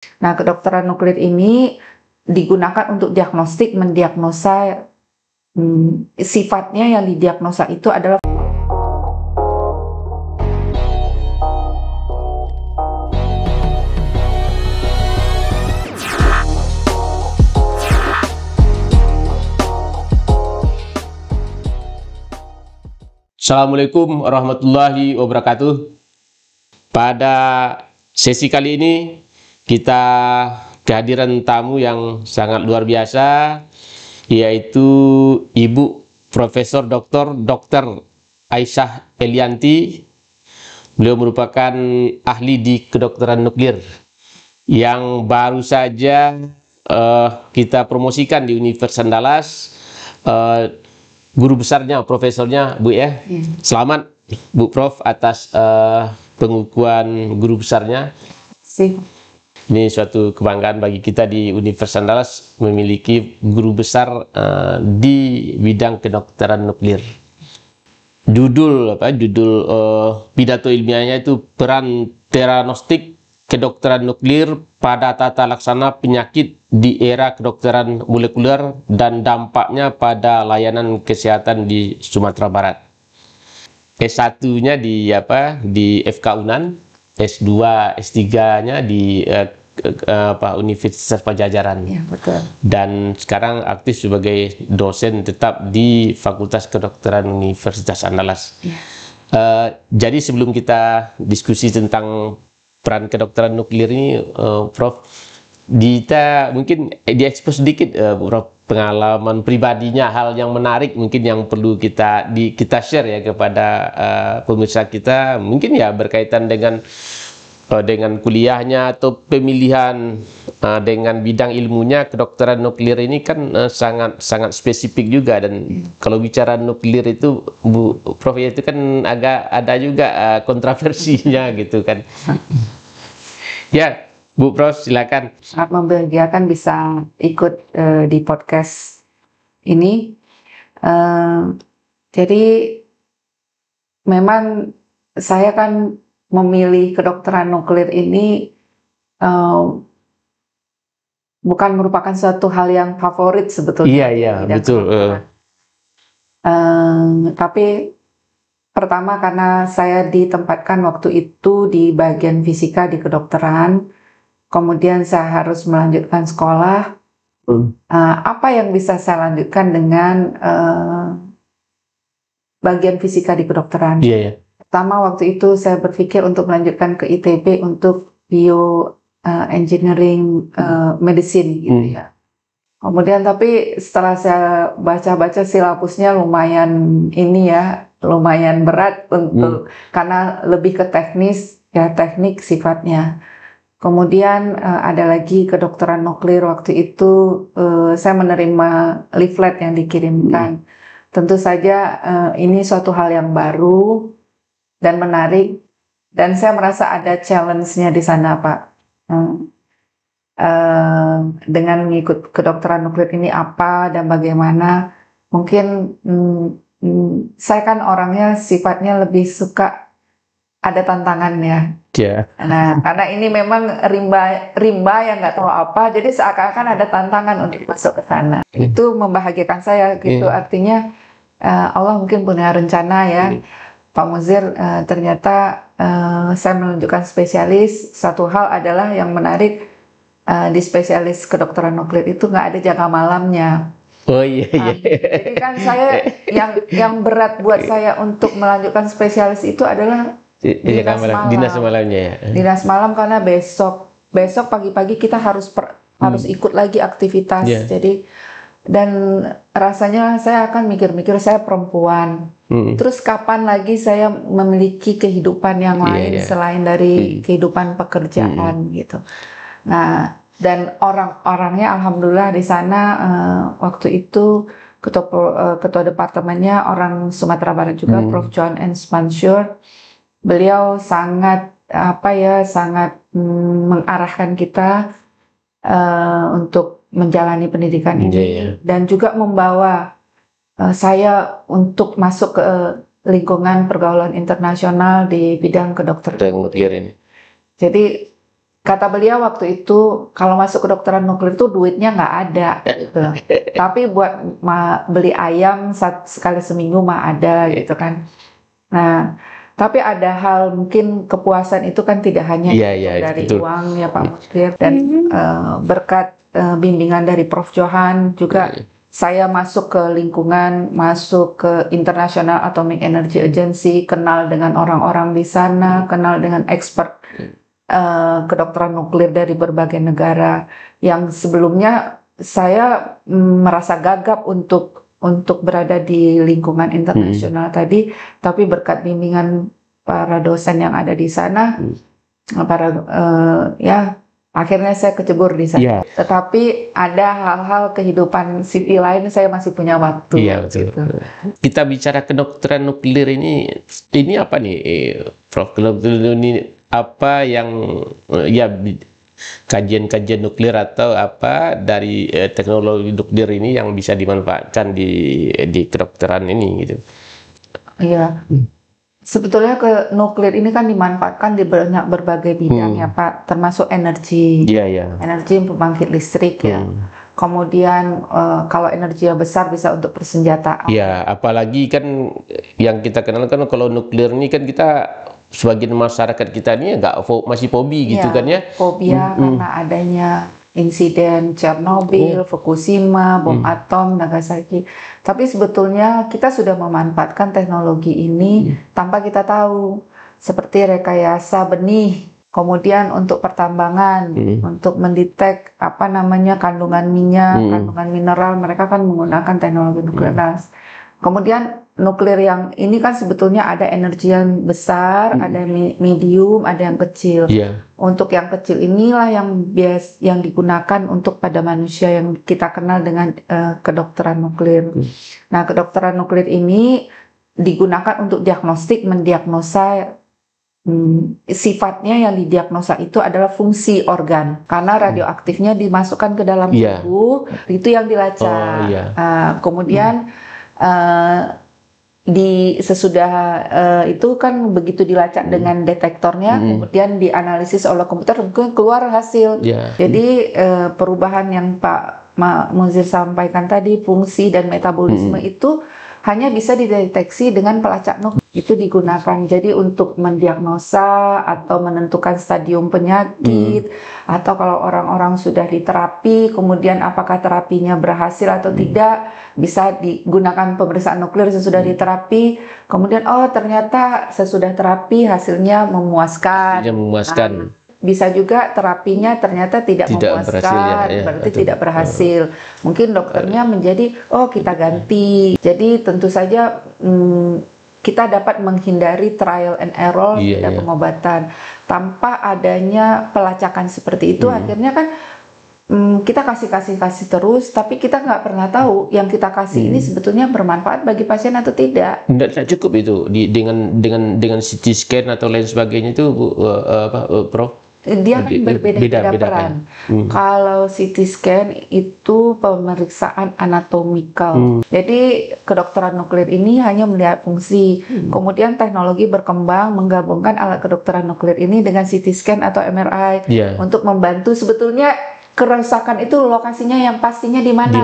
Nah, kedokteran nuklir ini digunakan untuk diagnostik, mendiagnosa sifatnya yang didiagnosa itu adalah Assalamualaikum warahmatullahi wabarakatuh. Pada sesi kali ini kita kehadiran tamu yang sangat luar biasa, yaitu Ibu Profesor Dr. Aisyah Elianti. Beliau merupakan ahli di kedokteran nuklir yang baru saja kita promosikan di Universitas Andalas. Guru besarnya, profesornya, Bu ya. Selamat Bu Prof atas pengukuhan guru besarnya. Ini suatu kebanggaan bagi kita di Universitas Andalas memiliki guru besar di bidang kedokteran nuklir. Judul pidato ilmiahnya itu peran teranostik kedokteran nuklir pada tata laksana penyakit di era kedokteran molekuler dan dampaknya pada layanan kesehatan di Sumatera Barat. S1-nya di FK Unan, S2, S3-nya di Universitas Pajajaran. ya, betul. Dan sekarang aktif sebagai dosen tetap di Fakultas Kedokteran Universitas Andalas. Ya. Jadi sebelum kita diskusi tentang peran kedokteran nuklir ini, Prof, kita mungkin diekspos sedikit, Prof, pengalaman pribadinya, hal yang menarik mungkin yang perlu kita share ya kepada pemirsa kita, mungkin ya berkaitan dengan kuliahnya atau pemilihan dengan bidang ilmunya. Kedokteran nuklir ini kan sangat spesifik juga, dan kalau bicara nuklir itu Bu Prof itu kan agak ada juga kontroversinya gitu kan. Ya, Bu Prof, silakan. Sangat membahagiakan bisa ikut di podcast ini. Jadi memang saya kan memilih kedokteran nuklir ini bukan merupakan suatu hal yang favorit sebetulnya. Iya, betul. Tapi pertama karena saya ditempatkan waktu itu di bagian fisika di kedokteran, kemudian saya harus melanjutkan sekolah. Apa yang bisa saya lanjutkan dengan bagian fisika di kedokteran? Iya. Pertama waktu itu saya berpikir untuk melanjutkan ke ITB untuk engineering medicine gitu ya. Kemudian tapi setelah saya baca-baca silabusnya lumayan berat untuk karena lebih ke teknik sifatnya. Kemudian ada lagi kedokteran nuklir, waktu itu saya menerima leaflet yang dikirimkan. Tentu saja ini suatu hal yang baru dan menarik, dan saya merasa ada challenge-nya di sana, Pak. Dengan mengikut kedokteran nuklir ini apa dan bagaimana. Mungkin saya kan orangnya sifatnya lebih suka ada tantangannya. Nah, karena ini memang rimba yang nggak tahu apa, jadi seakan-akan ada tantangan untuk masuk ke sana. Itu membahagiakan saya gitu. Artinya Allah mungkin punya rencana ya, Pak Muzir. Ternyata saya menunjukkan spesialis. Satu hal adalah yang menarik, di spesialis kedokteran nuklir itu nggak ada jaga malamnya. Oh iya. Jadi kan saya yang berat buat saya untuk melanjutkan spesialis itu adalah dinas malamnya ya. Dinas malam, karena besok pagi-pagi kita harus ikut lagi aktivitas. Jadi dan rasanya saya akan mikir-mikir, saya perempuan. Terus kapan lagi saya memiliki kehidupan yang lain selain dari kehidupan pekerjaan gitu. Nah, dan orang-orangnya alhamdulillah di sana waktu itu ketua departemennya orang Sumatera Barat juga, Prof. John N. Mansur. Beliau sangat mengarahkan kita untuk menjalani pendidikan ini, dan juga membawa saya untuk masuk ke lingkungan pergaulan internasional di bidang kedokteran nuklir ini. Jadi Kata beliau waktu itu, kalau masuk kedokteran nuklir itu duitnya nggak ada, gitu. Tapi buat beli ayam sekali seminggu mah ada, gitu kan. Nah, tapi ada hal mungkin kepuasan itu kan tidak hanya dari betul. Uang ya Pak Muslir, dan berkat bimbingan dari Prof. Johan juga saya masuk ke lingkungan, masuk ke International Atomic Energy Agency, kenal dengan orang-orang di sana, kenal dengan expert kedokteran nuklir dari berbagai negara yang sebelumnya saya merasa gagap untuk berada di lingkungan internasional tadi, tapi berkat bimbingan para dosen yang ada di sana, akhirnya saya kecebur di sana. Tetapi ada hal-hal kehidupan sipil lain, saya masih punya waktu. Betul. Gitu. Kita bicara kedokteran nuklir ini apa nih, Prof? Kedokteran ini apa yang kajian-kajian nuklir atau apa dari teknologi nuklir ini yang bisa dimanfaatkan di kedokteran ini gitu? Iya, sebetulnya ke nuklir ini kan dimanfaatkan di berbagai bidang ya Pak, termasuk energi, energi pembangkit listrik ya. Kemudian kalau energi yang besar bisa untuk persenjataan. Ya, apalagi kan yang kita kenal kan kalau nuklir ini kan kita sebagian masyarakat kita ini masih fobi gitu kan ya. Fobia karena adanya insiden Chernobyl, Fukushima, bom atom, Nagasaki. Tapi sebetulnya kita sudah memanfaatkan teknologi ini tanpa kita tahu. Seperti rekayasa benih, kemudian untuk pertambangan, untuk mendetek kandungan minyak, kandungan mineral, mereka kan menggunakan teknologi nuklir. Kemudian nuklir yang ini kan sebetulnya ada energi yang besar, ada medium, ada yang kecil. Untuk yang kecil inilah yang digunakan untuk pada manusia yang kita kenal dengan kedokteran nuklir. Nah, kedokteran nuklir ini digunakan untuk diagnostik, mendiagnosa sifatnya yang didiagnosa itu adalah fungsi organ. Karena radioaktifnya dimasukkan ke dalam tubuh, itu yang dilacak. Kemudian sesudah itu kan begitu dilacak dengan detektornya, kemudian dianalisis oleh komputer, mungkin keluar hasil. Jadi perubahan yang Pak Muzir sampaikan tadi, fungsi dan metabolisme itu hanya bisa dideteksi dengan pelacak nuklir. Itu digunakan jadi untuk mendiagnosa atau menentukan stadium penyakit, atau kalau orang-orang sudah diterapi, kemudian apakah terapinya berhasil atau tidak, bisa digunakan pemeriksaan nuklir sesudah diterapi, kemudian ternyata sesudah terapi hasilnya memuaskan. Bisa juga terapinya ternyata tidak memuaskan, berarti tidak berhasil. Mungkin dokternya menjadi, kita ganti. Jadi tentu saja kita dapat menghindari trial and error pada pengobatan. Tanpa adanya pelacakan seperti itu, akhirnya kan kita kasih terus, tapi kita nggak pernah tahu yang kita kasih ini sebetulnya bermanfaat bagi pasien atau tidak. Tidak cukup itu dengan CT scan atau lain sebagainya itu, Prof? Dia kan berbeda peran. Kalau CT scan itu pemeriksaan anatomikal. Jadi kedokteran nuklir ini hanya melihat fungsi. Kemudian teknologi berkembang menggabungkan alat kedokteran nuklir ini dengan CT scan atau MRI untuk membantu sebetulnya kerusakan itu lokasinya yang pastinya di mana.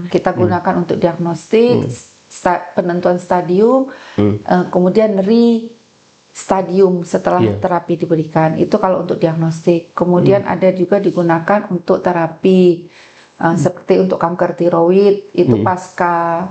Kita gunakan untuk diagnostik, penentuan stadium, kemudian stadium setelah terapi diberikan, itu kalau untuk diagnostik. Kemudian ada juga digunakan untuk terapi seperti untuk kanker tiroid, itu pasca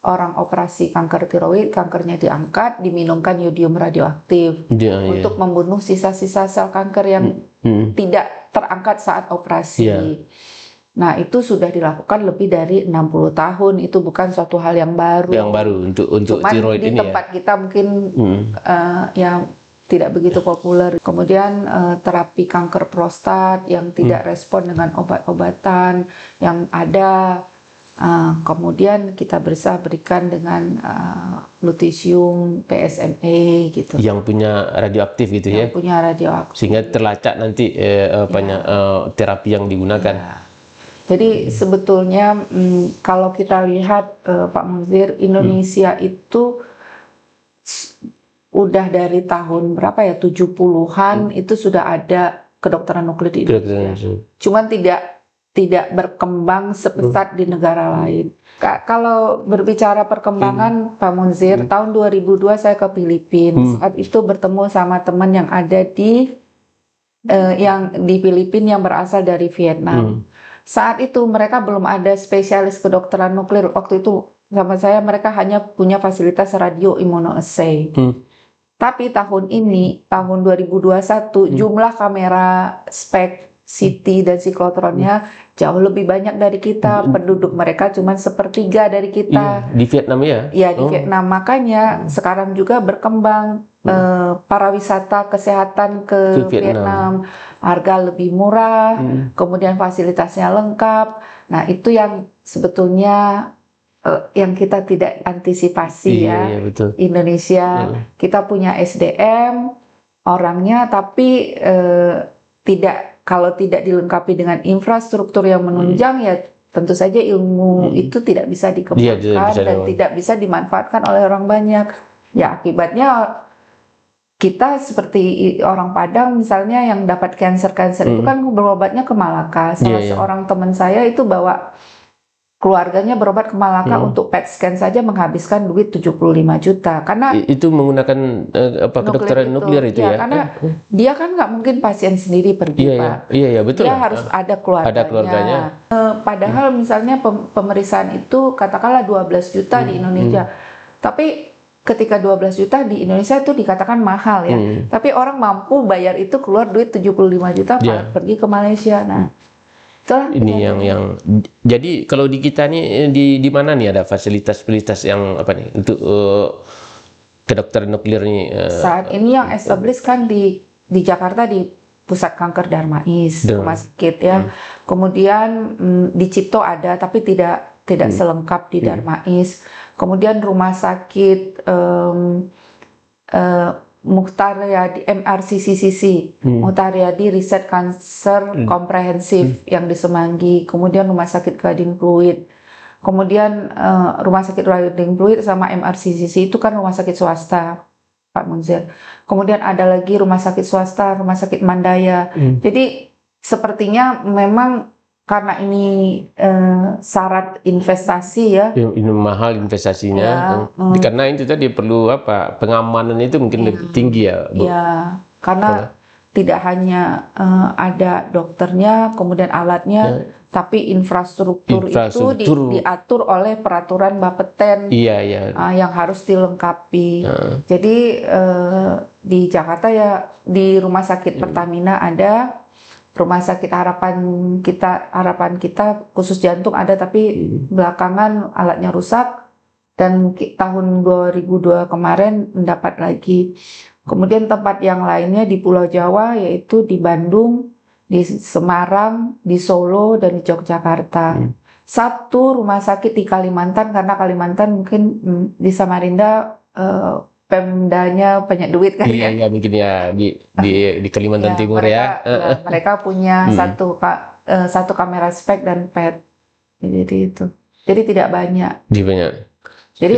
orang operasi kanker tiroid, kankernya diangkat, diminumkan yodium radioaktif untuk membunuh sisa-sisa sel kanker yang tidak terangkat saat operasi. Nah, itu sudah dilakukan lebih dari 60 tahun. Itu bukan suatu hal yang baru. Yang baru untuk tiroid ini. Di tempat kita mungkin yang tidak begitu populer. Kemudian terapi kanker prostat yang tidak respon dengan obat-obatan yang ada. Kemudian kita berusaha berikan dengan lutetium PSMA gitu. Yang punya radioaktif gitu ya? Yang punya radioaktif. Sehingga terlacak nanti terapi yang digunakan. Jadi sebetulnya kalau kita lihat Pak Muzir, Indonesia itu udah dari tahun berapa ya, 70-an itu sudah ada kedokteran nuklir di Indonesia. Cuman tidak berkembang sepesat di negara lain. Kalau berbicara perkembangan, Pak Munzir, tahun 2002 saya ke Filipina. Saat itu bertemu sama teman yang ada di Filipina yang berasal dari Vietnam. Saat itu mereka belum ada spesialis kedokteran nuklir. Waktu itu sama saya mereka hanya punya fasilitas radio immunoassay. Tapi tahun ini, tahun 2021, jumlah kamera SPECT, CT dan siklotronnya jauh lebih banyak dari kita. Penduduk mereka cuma 1/3 dari kita. Di Vietnam ya? Iya, di Vietnam. Makanya sekarang juga berkembang para wisata kesehatan ke Vietnam. Harga lebih murah, kemudian fasilitasnya lengkap. Nah, itu yang sebetulnya yang kita tidak antisipasi ya. Betul. Indonesia, kita punya SDM orangnya, tapi kalau tidak dilengkapi dengan infrastruktur yang menunjang, ya tentu saja ilmu itu tidak bisa dikembangkan dan tidak bisa dimanfaatkan oleh orang banyak. Ya akibatnya kita seperti orang Padang misalnya yang dapat cancer itu kan berobatnya ke Malaka. Salah seorang teman saya itu bawa keluarganya berobat ke Malaka untuk PET scan saja menghabiskan duit 75 juta karena itu menggunakan kedokteran nuklir itu ya. Karena dia kan nggak mungkin pasien sendiri pergi, Pak. Iya, betul. Dia harus ada keluarganya. Padahal misalnya pemeriksaan itu katakanlah 12 juta di Indonesia. Tapi ketika 12 juta di Indonesia itu dikatakan mahal ya. Tapi orang mampu bayar itu, keluar duit 75 juta pergi ke Malaysia. Nah, ini yang jadi kalau di kita nih di mana nih ada fasilitas yang apa nih untuk kedokteran nuklir nih? Saat ini yang established kan di Jakarta di Pusat Kanker Darmais, rumah sakit ya. Kemudian di Cipto ada tapi tidak selengkap di Darmais. Kemudian rumah sakit Muhtaryadi MRCCCC, Muhtaryadi Riset Cancer Komprehensif yang di Semanggi, kemudian Rumah Sakit Gading Pluit, kemudian Rumah Sakit Gading Pluit sama MRCCC itu kan rumah sakit swasta, Pak Munzir. Kemudian ada lagi rumah sakit swasta, Rumah Sakit Mandaya. Jadi sepertinya memang karena ini syarat investasi ya. Ini mahal investasinya. Karena itu tadi perlu pengamanan itu mungkin lebih tinggi ya, Bu. Ya, karena tidak hanya ada dokternya, kemudian alatnya, tapi infrastruktur itu diatur oleh peraturan Bapeten. Yang harus dilengkapi. Jadi di Jakarta ya di Rumah Sakit Pertamina ada. Rumah sakit harapan kita khusus jantung ada, tapi belakangan alatnya rusak dan tahun 2002 kemarin mendapat lagi. Kemudian tempat yang lainnya di Pulau Jawa yaitu di Bandung, di Semarang, di Solo dan di Yogyakarta. Satu rumah sakit di Kalimantan karena Kalimantan mungkin di Samarinda Pemdanya banyak duit kan ya? Iya mungkin ya di Kalimantan Timur mereka, ya. Mereka punya satu kamera SPECT dan PET. Jadi itu. Jadi tidak banyak. Jadi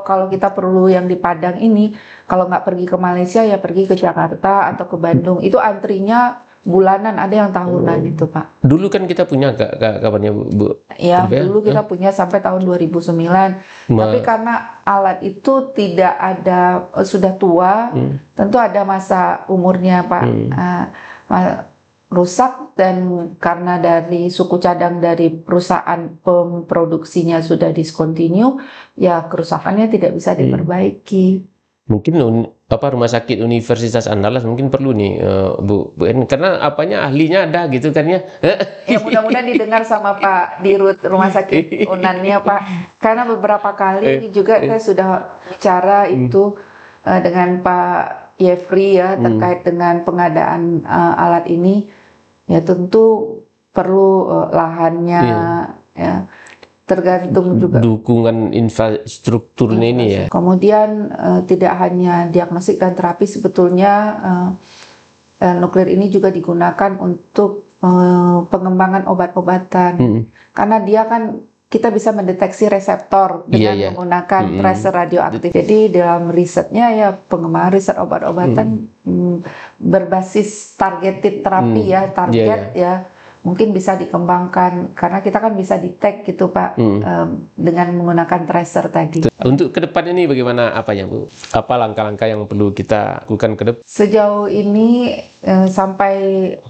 kalau kita perlu yang di Padang ini, kalau nggak pergi ke Malaysia ya pergi ke Jakarta atau ke Bandung. Itu antrinya bulanan, ada yang tahunan itu, Pak. Dulu kan kita punya kabarnya Bu. Ya, dulu kita punya sampai tahun 2009. Tapi karena alat itu tidak ada, sudah tua, tentu ada masa umurnya, Pak. Rusak, dan karena dari suku cadang dari perusahaan pemproduksinya sudah discontinue, ya kerusakannya tidak bisa diperbaiki. Mungkin rumah sakit Universitas Andalas mungkin perlu nih Bu karena ahlinya ada gitu kan ya. Ya mudah-mudahan didengar sama Pak Dirut Rumah Sakit Unannya, Pak. Karena beberapa kali juga saya sudah bicara itu dengan Pak Yefri ya terkait dengan pengadaan alat ini. Ya tentu perlu lahannya ya. Tergantung juga dukungan infrastrukturnya ini ya. Kemudian tidak hanya diagnostik dan terapi, sebetulnya nuklir ini juga digunakan untuk pengembangan obat-obatan. Karena dia kan kita bisa mendeteksi reseptor dengan menggunakan tracer radioaktif. Jadi dalam risetnya ya pengembangan riset obat-obatan berbasis targeted terapi ya, target ya mungkin bisa dikembangkan karena kita kan bisa detect gitu Pak dengan menggunakan tracer tadi. Untuk ke depan ini bagaimana apanya Bu? Apa langkah-langkah yang perlu kita lakukan ke depan? Sejauh ini sampai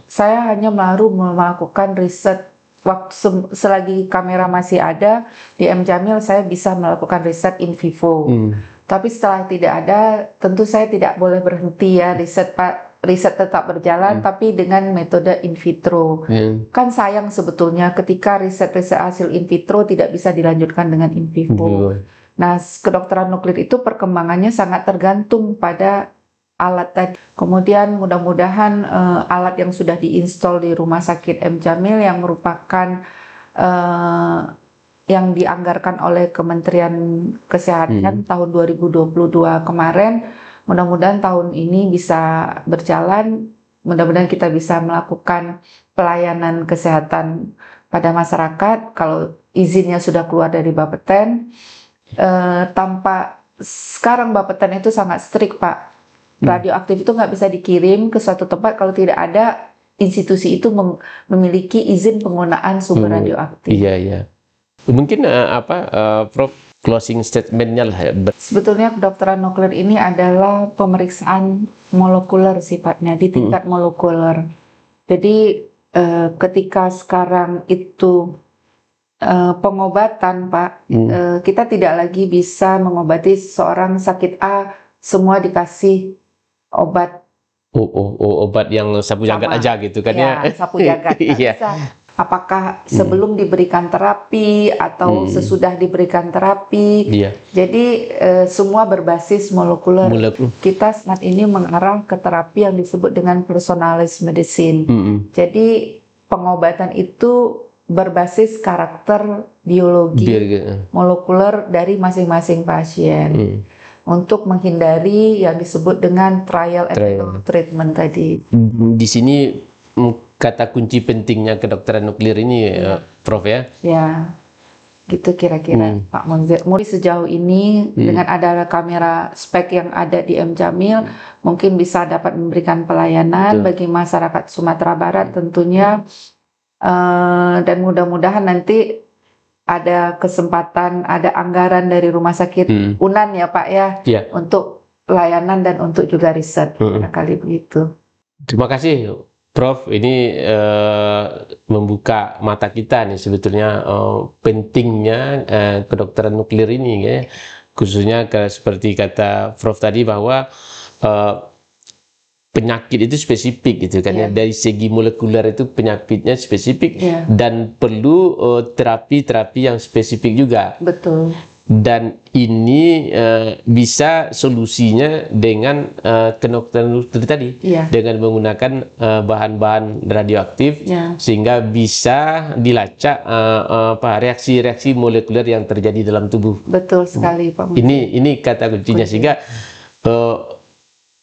saya hanya baru melakukan riset waktu selagi kamera masih ada di M Jamil, saya bisa melakukan riset in vivo. Tapi setelah tidak ada, tentu saya tidak boleh berhenti ya riset Pak. Riset tetap berjalan, tapi dengan metode in vitro. Kan sayang sebetulnya ketika riset-riset hasil in vitro tidak bisa dilanjutkan dengan in vivo. Nah, kedokteran nuklir itu perkembangannya sangat tergantung pada alat tadi. Kemudian mudah-mudahan alat yang sudah diinstal di Rumah Sakit M Jamil yang merupakan yang dianggarkan oleh Kementerian Kesehatan tahun 2022 kemarin, mudah-mudahan tahun ini bisa berjalan. Mudah-mudahan kita bisa melakukan pelayanan kesehatan pada masyarakat. Kalau izinnya sudah keluar dari Bapeten, tanpa sekarang Bapeten itu sangat strict Pak. Radioaktif itu nggak bisa dikirim ke suatu tempat kalau tidak ada institusi itu memiliki izin penggunaan sumber radioaktif. Iya. Mungkin Prof, closing statement-nya lah. Sebetulnya kedokteran nuklir ini adalah pemeriksaan molekuler sifatnya di tingkat molekuler. Jadi ketika sekarang itu pengobatan Pak, kita tidak lagi bisa mengobati seorang sakit A semua dikasih obat obat yang sapu jagat aja gitu kan ya, sapu jagat bisa. Apakah sebelum diberikan terapi atau sesudah diberikan terapi. Jadi semua berbasis molekuler. Kita saat ini mengarah ke terapi yang disebut dengan personalized medicine. Jadi pengobatan itu berbasis karakter biologi molekuler dari masing-masing pasien. Untuk menghindari yang disebut dengan trial and error treatment tadi. Di sini kata kunci pentingnya kedokteran nuklir ini, Prof ya? Ya, gitu kira-kira Pak Monzir. Mungkin sejauh ini dengan ada kamera spek yang ada di M Jamil, mungkin bisa dapat memberikan pelayanan bagi masyarakat Sumatera Barat tentunya, dan mudah-mudahan nanti ada kesempatan, ada anggaran dari Rumah Sakit UNAN ya Pak ya, untuk layanan dan untuk juga riset. Kali begitu. Terima kasih Prof, ini membuka mata kita nih sebetulnya pentingnya kedokteran nuklir ini ya. Khususnya seperti kata Prof tadi bahwa penyakit itu spesifik gitu kan ya, dari segi molekuler itu penyakitnya spesifik dan perlu terapi-terapi yang spesifik juga. Betul. Dan ini bisa solusinya dengan kedokteran nuklir tadi, dengan menggunakan bahan-bahan radioaktif sehingga bisa dilacak reaksi-reaksi molekuler yang terjadi dalam tubuh. Betul sekali Pak. Ini kata kuncinya sehingga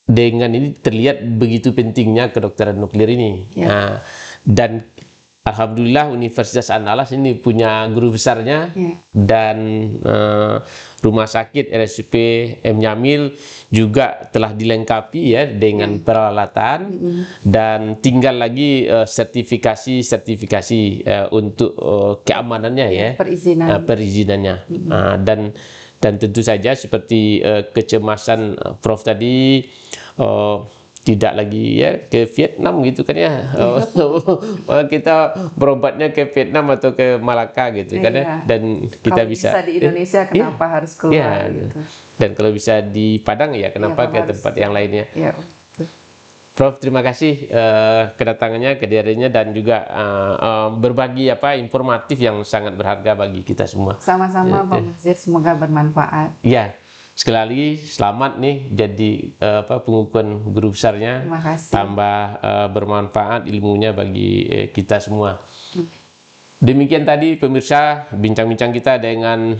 dengan ini terlihat begitu pentingnya kedokteran nuklir ini. Nah, dan alhamdulillah Universitas Andalas ini punya guru besarnya dan Rumah Sakit RSUP M Jamil juga telah dilengkapi ya dengan peralatan dan tinggal lagi sertifikasi untuk keamanannya perizinannya. Dan tentu saja seperti kecemasan Prof tadi, tidak lagi ya ke Vietnam gitu kan ya. Kita berobatnya ke Vietnam atau ke Malaka gitu kan ya. Dan kita bisa di Indonesia kenapa harus keluar gitu. Dan kalau bisa di Padang ya kenapa ke tempat yang lainnya. Prof, terima kasih kedatangannya, kehadirannya dan juga berbagi informatif yang sangat berharga bagi kita semua. Sama-sama Pak Monzir, semoga bermanfaat. Ya, sekali lagi selamat nih jadi pengukuhan guru besarnya. Terima kasih. Tambah bermanfaat ilmunya bagi kita semua. Demikian tadi pemirsa bincang-bincang kita dengan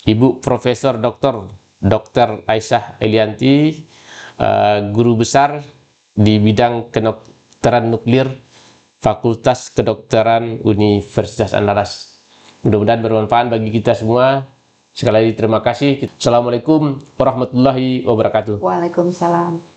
Ibu Profesor Dr. Aisyah Elianti, guru besar di bidang kedokteran nuklir Fakultas Kedokteran Universitas Andalas. Mudah-mudahan bermanfaat bagi kita semua. Sekali lagi terima kasih. Assalamualaikum warahmatullahi wabarakatuh. Waalaikumsalam.